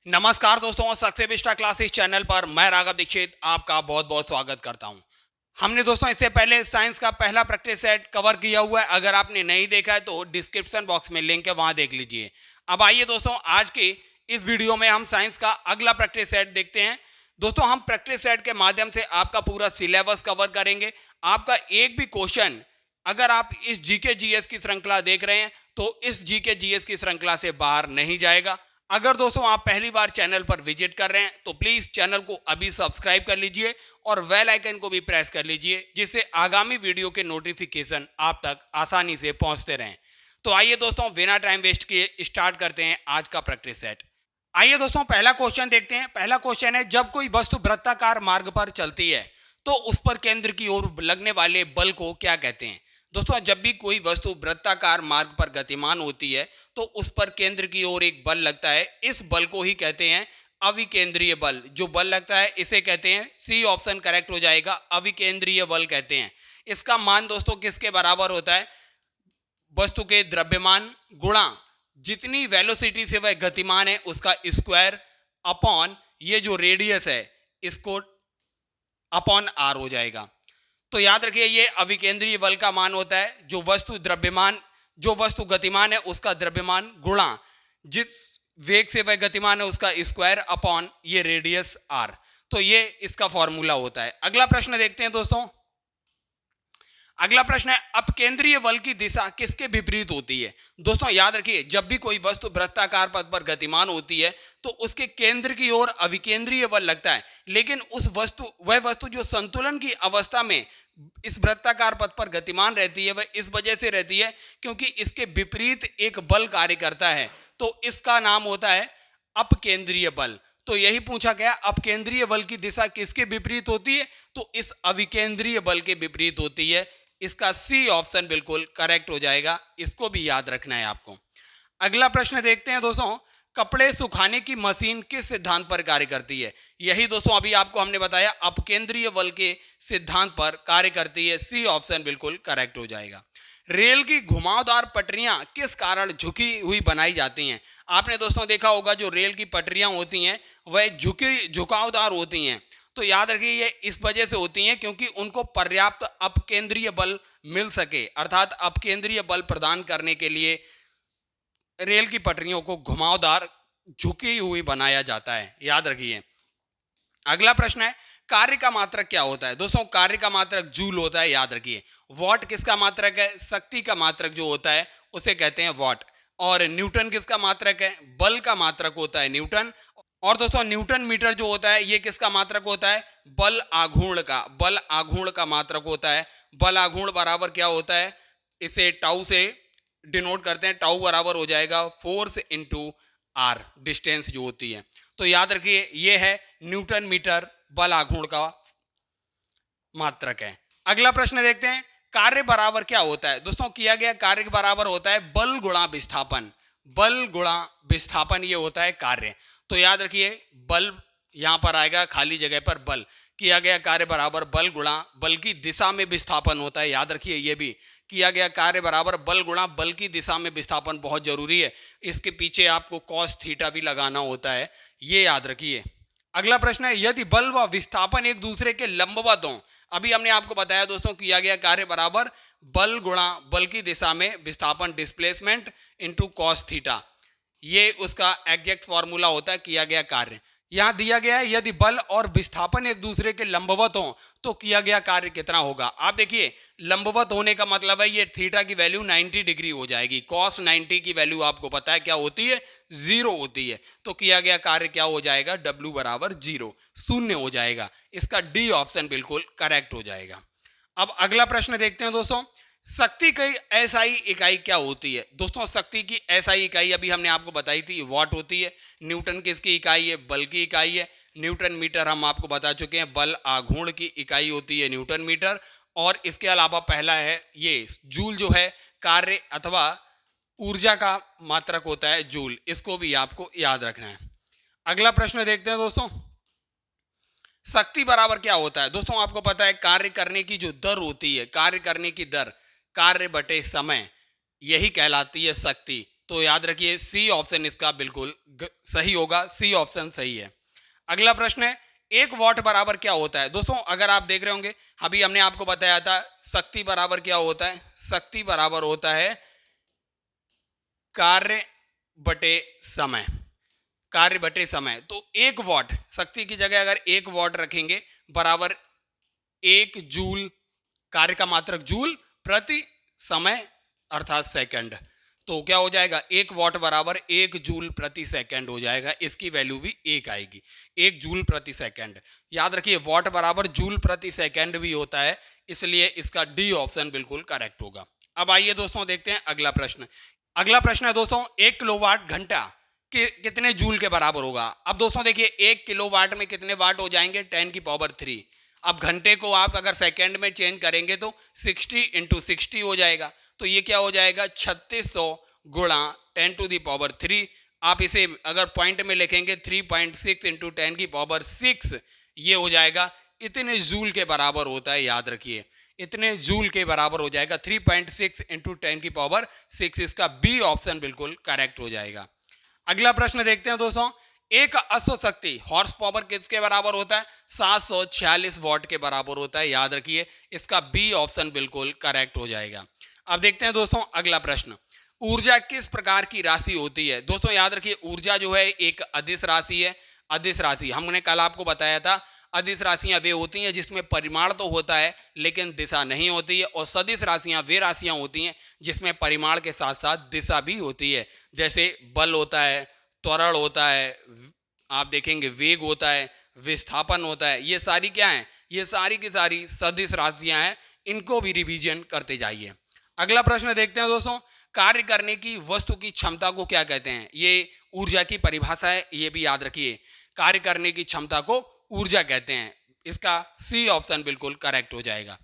नमस्कार दोस्तों, success Vista classes channel पर मैं राघव दीक्षित आपका बहुत बहुत स्वागत करता हूं। हमने दोस्तों इससे पहले साइंस का पहला प्रैक्टिस सेट कवर किया हुआ है। अगर आपने नहीं देखा है तो डिस्क्रिप्शन बॉक्स में लिंक है, वहां देख लीजिए। अब आइए दोस्तों, आज की इस वीडियो में हम साइंस का अगला प्रैक्टिस सेट देखते हैं। दोस्तों, हम प्रैक्टिस सेट के माध्यम से आपका पूरा सिलेबस कवर करेंगे। आपका एक भी क्वेश्चन, अगर आप इस जीके जीएस की श्रृंखला देख रहे हैं तो इस जीके जीएस की श्रृंखला से बाहर नहीं जाएगा। अगर दोस्तों आप पहली बार चैनल पर विजिट कर रहे हैं तो प्लीज चैनल को अभी सब्सक्राइब कर लीजिए और बेल आइकन को भी प्रेस कर लीजिए, जिससे आगामी वीडियो के नोटिफिकेशन आप तक आसानी से पहुंचते रहें। तो आइए दोस्तों, बिना टाइम वेस्ट किए स्टार्ट करते हैं आज का प्रैक्टिस सेट। आइए दोस्तों, पहला क्वेश्चन देखते हैं। पहला क्वेश्चन है, जब कोई वस्तु वृत्ताकार मार्ग पर चलती है तो उस पर केंद्र की ओर लगने वाले बल को क्या कहते हैं? दोस्तों, जब भी कोई वस्तु वृत्ताकार मार्ग पर गतिमान होती है तो उस पर केंद्र की ओर एक बल लगता है। इस बल को ही कहते हैं अविकेंद्रीय बल। जो बल लगता है इसे कहते हैं, सी ऑप्शन करेक्ट हो जाएगा, अविकेंद्रीय बल कहते हैं। इसका मान दोस्तों किसके बराबर होता है? वस्तु के द्रव्यमान गुणा जितनी वेलोसिटी से वह गतिमान है उसका स्क्वायर अपॉन ये जो रेडियस है इसको अपॉन आर हो जाएगा। तो याद रखिए, ये अविकेंद्रीय बल का मान होता है जो वस्तु गतिमान है उसका द्रव्यमान गुणा जिस वेग से वह गतिमान है उसका स्क्वायर अपॉन ये रेडियस आर। तो ये इसका फॉर्मूला होता है। अगला प्रश्न देखते हैं दोस्तों। अगला प्रश्न है, अपकेंद्रीय बल की दिशा किसके विपरीत होती है? दोस्तों याद रखिए, जब भी कोई वस्तु वृत्ताकार पथ पर गतिमान होती है तो उसके केंद्र की ओर अविकेंद्रीय बल लगता है, लेकिन वह वस्तु जो संतुलन की अवस्था में इस वृत्ताकार पथ पर गतिमान रहती है वह इस वजह से रहती है क्योंकि इसके विपरीत एक बल कार्य करता है। तो इसका नाम होता है अपकेंद्रीय बल। तो यही पूछा गया, अपकेंद्रीय बल की दिशा किसके विपरीत होती है? तो इस अविकेंद्रीय बल के विपरीत होती है। इसका सी ऑप्शन बिल्कुल करेक्ट हो जाएगा। इसको भी याद रखना है आपको। अगला प्रश्न देखते हैं दोस्तों। कपड़े सुखाने की मशीन किस सिद्धांत पर कार्य करती है? यही दोस्तों अभी आपको हमने बताया, अपकेंद्रीय बल के सिद्धांत पर कार्य करती है। सी ऑप्शन बिल्कुल करेक्ट हो जाएगा। रेल की घुमावदार पटरियां किस कारण झुकी हुई बनाई जाती हैं? आपने दोस्तों देखा होगा, जो रेल की पटरियां होती हैं वह झुकावदार होती हैं। तो याद रखिए, ये इस वजह से होती हैं क्योंकि उनको पर्याप्त अपकेंद्रीय बल मिल सके, अर्थात अपकेंद्रीय बल प्रदान करने के लिए रेल की पटरियों को घुमावदार झुकी हुई बनाया जाता है। याद रखिए। अगला प्रश्न है, कार्य का मात्रक क्या होता है? दोस्तों कार्य का मात्रक जूल होता है। याद रखिए। वॉट किसका मात्रक है? शक्ति का मात्रक जो होता है उसे कहते हैं वॉट। और न्यूटन किसका मात्रक है? बल का मात्रक होता है न्यूटन। और दोस्तों न्यूटन मीटर जो होता है ये किसका मात्रक होता है? बल आघूर्ण का मात्रक होता है। बल आघूर्ण बराबर क्या होता है? इसे टाउ से डिनोट करते हैं। टाउ बराबर हो जाएगा फोर्स इंटू आर, डिस्टेंस जो होती है। तो याद रखिए, ये है न्यूटन मीटर बल आघूर्ण का मात्रक है। अगला प्रश्न देखते हैं, कार्य बराबर क्या होता है? दोस्तों किया गया कार्य बराबर होता है बल गुणा विस्थापन। बल गुणा विस्थापन ये होता है कार्य। तो याद रखिए, बल यहां पर आएगा, खाली जगह पर बल। किया गया कार्य बराबर बल गुणा बल की दिशा में विस्थापन होता है। याद रखिए, ये भी किया गया कार्य बराबर बल गुणा बल की दिशा में विस्थापन बहुत जरूरी है। इसके पीछे आपको कॉस थीटा भी लगाना होता है, ये याद रखिए। अगला प्रश्न है, यदि बल व विस्थापन एक दूसरे के लंबवत हों। अभी हमने आपको बताया दोस्तों, किया गया कार्य बराबर बल गुणा बल की दिशा में विस्थापन डिस्प्लेसमेंट इनटू कॉस थीटा। ये उसका एग्जैक्ट फॉर्मूला होता है किया गया कार्य। यहां दिया गया है, यदि बल और विस्थापन एक दूसरे के लंबवत हो तो किया गया कार्य कितना होगा? आप देखिए, लंबवत होने का मतलब है ये थीटा की वैल्यू 90 डिग्री हो जाएगी। कॉस 90 की वैल्यू आपको पता है क्या होती है? 0 होती है। तो किया गया कार्य क्या हो जाएगा? W बराबर 0, शून्य हो जाएगा। इसका डी ऑप्शन बिल्कुल करेक्ट हो जाएगा। अब अगला प्रश्न देखते हैं दोस्तों। शक्ति की एसआई इकाई क्या होती है? दोस्तों शक्ति की एसआई इकाई अभी हमने आपको बताई थी, वॉट होती है। न्यूटन किसकी इकाई है? बल की इकाई है। न्यूटन मीटर हम आपको बता चुके हैं, बल आघूर्ण की इकाई होती है न्यूटन मीटर। और इसके अलावा पहला है ये जूल, जो है कार्य अथवा ऊर्जा का मात्रक होता है जूल। इसको भी आपको याद रखना है। अगला प्रश्न देखते हैं दोस्तों। शक्ति बराबर क्या होता है? दोस्तों आपको पता है, कार्य करने की जो दर होती है, कार्य करने की दर, कार्य बटे समय, यही कहलाती है शक्ति। तो याद रखिए सी ऑप्शन इसका बिल्कुल सही होगा, सी ऑप्शन सही है। अगला प्रश्न है, 1 वॉट बराबर क्या होता है? दोस्तों अगर आप देख रहे होंगे अभी हमने आपको बताया था शक्ति बराबर क्या होता है? शक्ति बराबर होता है कार्य बटे समय, कार्य बटे समय। तो 1 वॉट शक्ति की जगह अगर 1 वॉट रखेंगे बराबर 1 जूल, कार्य का मात्रक जूल प्रति समय अर्थात सेकंड। तो क्या हो जाएगा? 1 वॉट बराबर 1 जूल प्रति सेकंड हो जाएगा। इसकी वैल्यू भी 1 आएगी, 1 जूल प्रति सेकंड। याद रखिए वॉट बराबर जूल प्रति सेकंड भी होता है, इसलिए इसका डी ऑप्शन बिल्कुल करेक्ट होगा। अब आइए दोस्तों देखते हैं अगला प्रश्न। अगला प्रश्न है दोस्तों, 1 किलोवाट घंटा कितने जूल के बराबर होगा? अब दोस्तों देखिए 1 किलोवाट में कितने वाट हो जाएंगे? 10 की पावर 3। अब घंटे को आप अगर सेकंड में चेंज करेंगे तो 60 इंटू 60 हो जाएगा। तो ये क्या हो जाएगा? 3600 गुणा 10 टू दी पावर 3। आप इसे अगर पॉइंट में लिखेंगे 3.6 इंटू 10 की पावर 6, ये हो जाएगा इतने जूल के बराबर होता है। याद रखिए इतने जूल के बराबर हो जाएगा, 3.6 इंटू 10 की पावर 6। इसका बी ऑप्शन बिल्कुल करेक्ट हो जाएगा। अगला प्रश्न देखते हैं दोस्तों, एक अश्व शक्ति हॉर्स पावर किसके बराबर होता है? 746 वॉट के बराबर होता है। याद रखिए इसका बी ऑप्शन बिल्कुल करेक्ट हो जाएगा। अब देखते हैं दोस्तों अगला प्रश्न, ऊर्जा किस प्रकार की राशि होती है? दोस्तों याद रखिए ऊर्जा जो है एक अदिश राशि है। अदिश राशि हमने कल आपको बताया था, अदिश राशियां वे होती हैं जिसमें परिमाण तो होता है लेकिन दिशा नहीं होती है, और सदिश राशियां वे राशियां होती हैं जिसमें परिमाण के साथ साथ दिशा भी होती है। जैसे बल होता है, त्वरण होता है, आप देखेंगे वेग होता है, विस्थापन होता है। ये सारी क्या है? ये सारी की सारी सदिश राशियां हैं। इनको भी रिवीजन करते जाइए। अगला प्रश्न देखते हैं दोस्तों, कार्य करने की वस्तु की क्षमता को क्या कहते हैं? ये ऊर्जा की परिभाषा है, ये भी याद रखिए। कार्य करने की क्षमता को ऊर्जा कहते हैं। इसका सी ऑप्शन बिल्कुल करेक्ट हो जाएगा।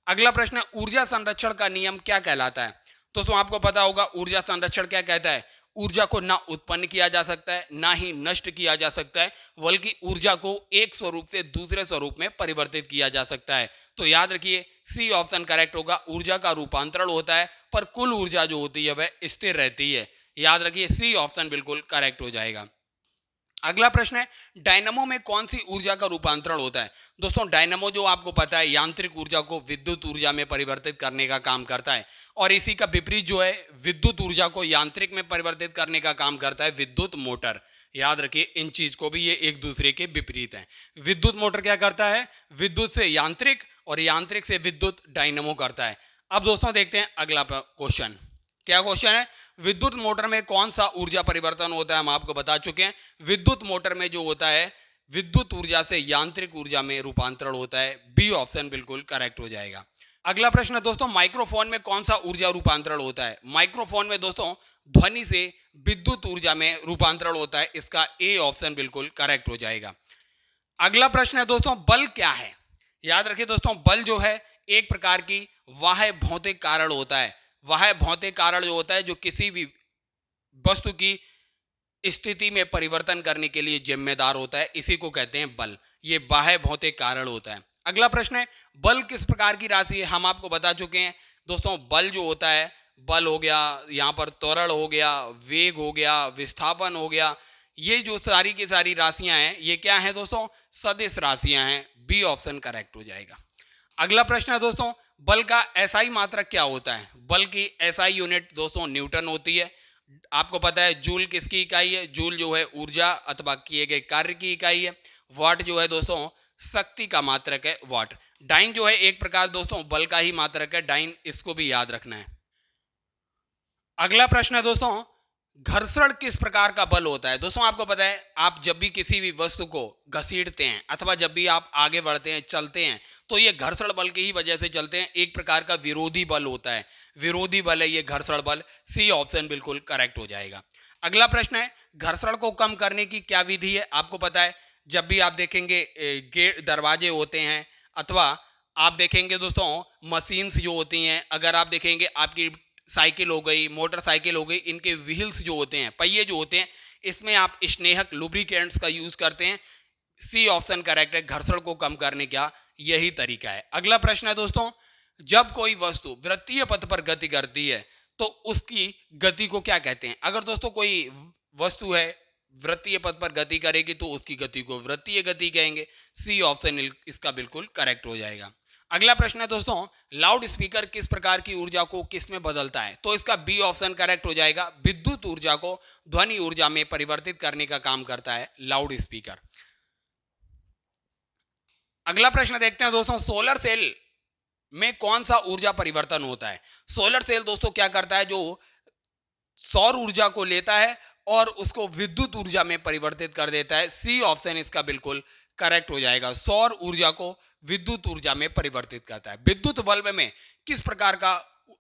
अगला प्रश्न है, ऊर्जा संरक्षण का नियम क्या कहलाता है? दोस्तों आपको पता होगा ऊर्जा संरक्षण क्या कहता है? ऊर्जा को ना उत्पन्न किया जा सकता है ना ही नष्ट किया जा सकता है, बल्कि ऊर्जा को एक स्वरूप से दूसरे स्वरूप में परिवर्तित किया जा सकता है। तो याद रखिए सी ऑप्शन करेक्ट होगा। ऊर्जा का रूपांतरण होता है पर कुल ऊर्जा जो होती है वह स्थिर रहती है। याद रखिए सी ऑप्शन बिल्कुल करेक्ट हो जाएगा। अगला प्रश्न है, डायनामो में कौन सी ऊर्जा का रूपांतरण होता है? दोस्तों डायनामो जो आपको पता है यांत्रिक ऊर्जा को विद्युत ऊर्जा में परिवर्तित करने का काम करता है, और इसी का विपरीत जो है विद्युत ऊर्जा को यांत्रिक में परिवर्तित करने का काम करता है विद्युत मोटर। याद रखिए इन चीज को भी, ये एक दूसरे के विपरीत हैं। विद्युत मोटर क्या करता है? विद्युत से यांत्रिक और यांत्रिक से विद्युत डायनामो करता है। अब दोस्तों देखते हैं अगला क्वेश्चन। क्या क्वेश्चन है? विद्युत मोटर में कौन सा ऊर्जा परिवर्तन होता है? हम आपको बता चुके हैं विद्युत मोटर में जो होता है विद्युत ऊर्जा से यांत्रिक ऊर्जा में रूपांतरण होता है। बी ऑप्शन बिल्कुल करेक्ट हो जाएगा। अगला प्रश्न है दोस्तों, माइक्रोफोन में कौन सा ऊर्जा रूपांतरण होता है? माइक्रोफोन में दोस्तों ध्वनि से विद्युत ऊर्जा में रूपांतरण होता है। इसका ए ऑप्शन बिल्कुल करेक्ट हो जाएगा। अगला प्रश्न है दोस्तों, बल क्या है? याद रखिए दोस्तों बल जो है एक प्रकार की बाह्य भौतिक कारण होता है। वह भौतिक कारण जो होता है जो किसी भी वस्तु की स्थिति में परिवर्तन करने के लिए जिम्मेदार होता है, इसी को कहते हैं बल। ये बाह्य भौतिक कारण होता है। अगला प्रश्न है, बल किस प्रकार की राशि है? हम आपको बता चुके हैं दोस्तों बल जो होता है, बल हो गया, यहाँ पर त्वरण हो गया, वेग हो गया, विस्थापन हो गया, ये जो सारी की सारी राशियां हैं ये क्या है दोस्तों? सदिश राशियां हैं। बी ऑप्शन करेक्ट हो जाएगा। अगला प्रश्न है दोस्तों, बल का एसआई मात्रक क्या होता है? बल की एसआई यूनिट दोस्तों न्यूटन होती है। आपको पता है जूल किसकी इकाई है? जूल जो है ऊर्जा अथवा किए गए कार्य की इकाई है। वाट जो है दोस्तों शक्ति का मात्रक है, वाट। डाइन जो है एक प्रकार दोस्तों बल का ही मात्रक है, डाइन, इसको भी याद रखना है। अगला प्रश्न है दोस्तों, घर्षण किस प्रकार का बल होता है? दोस्तों आपको पता है आप जब भी किसी भी वस्तु को घसीटते हैं अथवा जब भी आप आगे बढ़ते हैं, चलते हैं, तो ये घर्षण बल की ही वजह से चलते हैं। एक प्रकार का विरोधी बल होता है, विरोधी बल है ये घर्षण बल। सी ऑप्शन बिल्कुल करेक्ट हो जाएगा। अगला प्रश्न है, घर्षण को कम करने की क्या विधि है? आपको पता है जब भी आप देखेंगे गेट दरवाजे होते हैं अथवा आप देखेंगे दोस्तों मशीन्स जो होती हैं, अगर आप देखेंगे आपकी साइकिल हो गई, मोटरसाइकिल हो गई, इनके व्हील्स जो होते हैं, पहिए जो होते हैं, इसमें आप स्नेहक लुब्रिकेंट्स का यूज करते हैं। सी ऑप्शन करेक्ट है, घर्षण को कम करने का यही तरीका है। अगला प्रश्न है दोस्तों, जब कोई वस्तु वृत्तीय पथ पर गति करती है तो उसकी गति को क्या कहते हैं? अगर दोस्तों कोई वस्तु है वृत्तीय पथ पर गति करेगी तो उसकी गति को वृत्तीय गति कहेंगे। सी ऑप्शन इसका बिल्कुल करेक्ट हो जाएगा। अगला प्रश्न है दोस्तों, लाउड स्पीकर किस प्रकार की ऊर्जा को किस में बदलता है? तो इसका बी ऑप्शन करेक्ट हो जाएगा। विद्युत ऊर्जा को ध्वनि ऊर्जा में परिवर्तित करने का काम करता है लाउड स्पीकर। अगला प्रश्न देखते हैं दोस्तों, सोलर सेल में कौन सा ऊर्जा परिवर्तन होता है? सोलर सेल दोस्तों क्या करता है, जो सौर ऊर्जा को लेता है और उसको विद्युत ऊर्जा में परिवर्तित कर देता है। सी ऑप्शन इसका बिल्कुल करेक्ट हो जाएगा। सौर ऊर्जा को विद्युत ऊर्जा में परिवर्तित करता है। विद्युत बल्ब में किस प्रकार का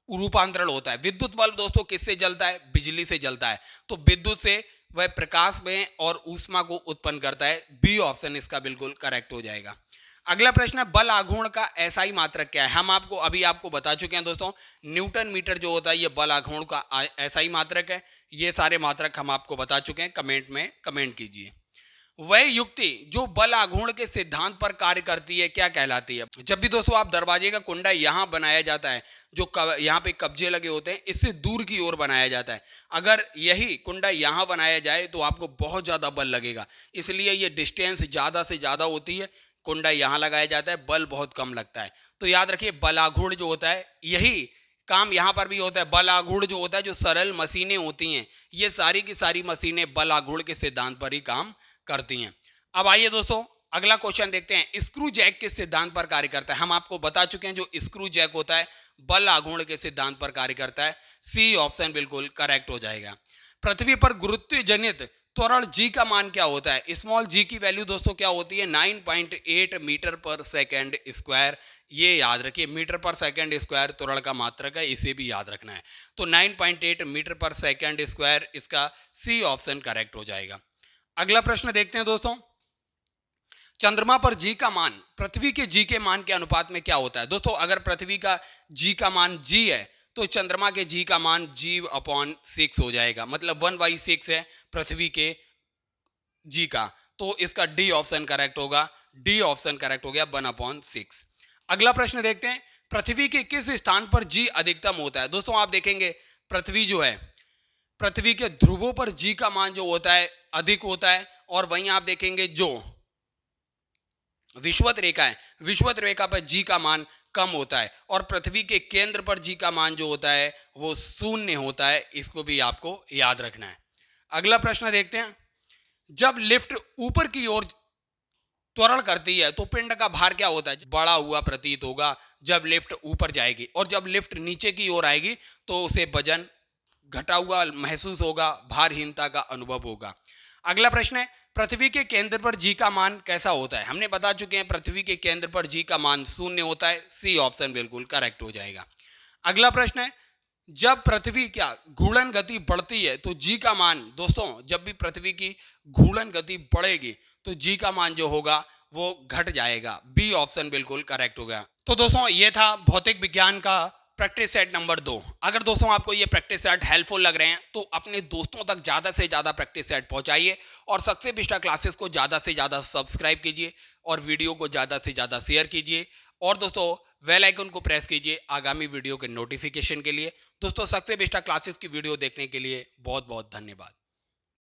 रूपांतरण होता है? विद्युत बल्ब दोस्तों किससे जलता है? बिजली से जलता है। तो विद्युत से वह प्रकाश में और ऊष्मा को उत्पन्न करता है। बी ऑप्शन इसका बिल्कुल करेक्ट हो जाएगा। अगला प्रश्न है, बल आघूर्ण का एसआई मात्रक क्या है? हम आपको बता चुके हैं दोस्तों, न्यूटन मीटर जो होता है ये बल आघूर्ण का एसआई मात्रक है। ये सारे मात्रक हम आपको बता चुके हैं, कमेंट में कमेंट कीजिए। वह युक्ति जो बल आघूर्ण के सिद्धांत पर कार्य करती है क्या कहलाती है? जब भी दोस्तों आप दरवाजे का कुंडा यहां बनाया जाता है, जो यहां पे कब्जे लगे होते हैं, इससे दूर की ओर बनाया जाता है। अगर यही कुंडा यहां बनाया जाए तो आपको बहुत ज्यादा बल लगेगा, इसलिए ये डिस्टेंस ज्यादा से ज्यादा होती है। कुंडा यहां लगाया जाता है, बल बहुत कम लगता है। तो याद रखिए, बल आघूर्ण जो होता है यही काम यहां पर भी होता है। बल आघूर्ण जो होता है, जो सरल मशीनें होती हैं, ये सारी की सारी मशीनें बल आघूर्ण के सिद्धांत पर ही काम करती हैं। अब आइए दोस्तों अगला क्वेश्चन देखते हैं, स्क्रू जैक किस सिद्धांत पर कार्य करता है? हम आपको बता चुके हैं, जो स्क्रू जैक होता है बल आघूर्ण के सिद्धांत पर कार्य करता है। सी ऑप्शन बिल्कुल करेक्ट हो जाएगा। पृथ्वी पर गुरुत्व जनित त्वरण जी का मान क्या होता है? स्मॉल जी की वैल्यू दोस्तों क्या होती है? 9.8 मीटर पर सेकेंड स्क्वायर। ये याद रखिए, मीटर पर सेकेंड स्क्वायर त्वरण का मात्रक है, इसे भी याद रखना है। तो 9.8 मीटर पर सेकेंड स्क्वायर, इसका सी ऑप्शन करेक्ट हो जाएगा। अगला प्रश्न देखते हैं दोस्तों, चंद्रमा पर जी का मान पृथ्वी के जी के मान के अनुपात में क्या होता है? दोस्तों अगर पृथ्वी का जी का मान जी है तो चंद्रमा के जी का मान g/6 हो जाएगा। मतलब 1/6 है पृथ्वी के जी का। तो इसका डी ऑप्शन करेक्ट होगा। डी ऑप्शन करेक्ट हो गया, 1/6। अगला प्रश्न देखते हैं, पृथ्वी के किस स्थान पर जी अधिकतम होता है? दोस्तों आप देखेंगे, पृथ्वी जो है, पृथ्वी के ध्रुवों पर जी का मान जो होता है अधिक होता है, और वहीं आप देखेंगे जो विषुवत रेखा है, विषुवत रेखा पर जी का मान कम होता है, और पृथ्वी के केंद्र पर जी का मान जो होता है वो 0 होता है। इसको भी आपको याद रखना है। अगला प्रश्न देखते हैं, जब लिफ्ट ऊपर की ओर त्वरण करती है तो पिंड का भार क्या होता है? बड़ा हुआ प्रतीत होगा जब लिफ्ट ऊपर जाएगी, और जब लिफ्ट नीचे की ओर आएगी तो उसे वजन घटा हुआ महसूस होगा, भारहीनता का अनुभव होगा। अगला प्रश्न है, पृथ्वी के केंद्र पर जी का मान कैसा होता है? हमने बता चुके हैं, पृथ्वी के केंद्र पर जी का मान 0 होता है। सी ऑप्शन बिल्कुल करेक्ट हो जाएगा। अगला प्रश्न है, जब पृथ्वी क्या घूर्णन गति बढ़ती है तो जी का मान, दोस्तों जब भी पृथ्वी की घूर्णन गति बढ़ेगी तो जी का मान जो होगा वो घट जाएगा। बी ऑप्शन बिल्कुल करेक्ट होगा। तो दोस्तों ये था भौतिक विज्ञान का प्रैक्टिस सेट नंबर 2। अगर दोस्तों आपको ये प्रैक्टिस सेट हेल्पफुल लग रहे हैं तो अपने दोस्तों तक ज़्यादा से ज़्यादा प्रैक्टिस सेट पहुंचाइए, और सक्सेस विस्टा क्लासेस को ज़्यादा से ज़्यादा सब्सक्राइब कीजिए, और वीडियो को ज़्यादा से ज़्यादा शेयर कीजिए, और दोस्तों बेल आइकन को प्रेस कीजिए आगामी वीडियो के नोटिफिकेशन के लिए। दोस्तों सक्सेस विस्टा क्लासेस की वीडियो देखने के लिए बहुत बहुत धन्यवाद।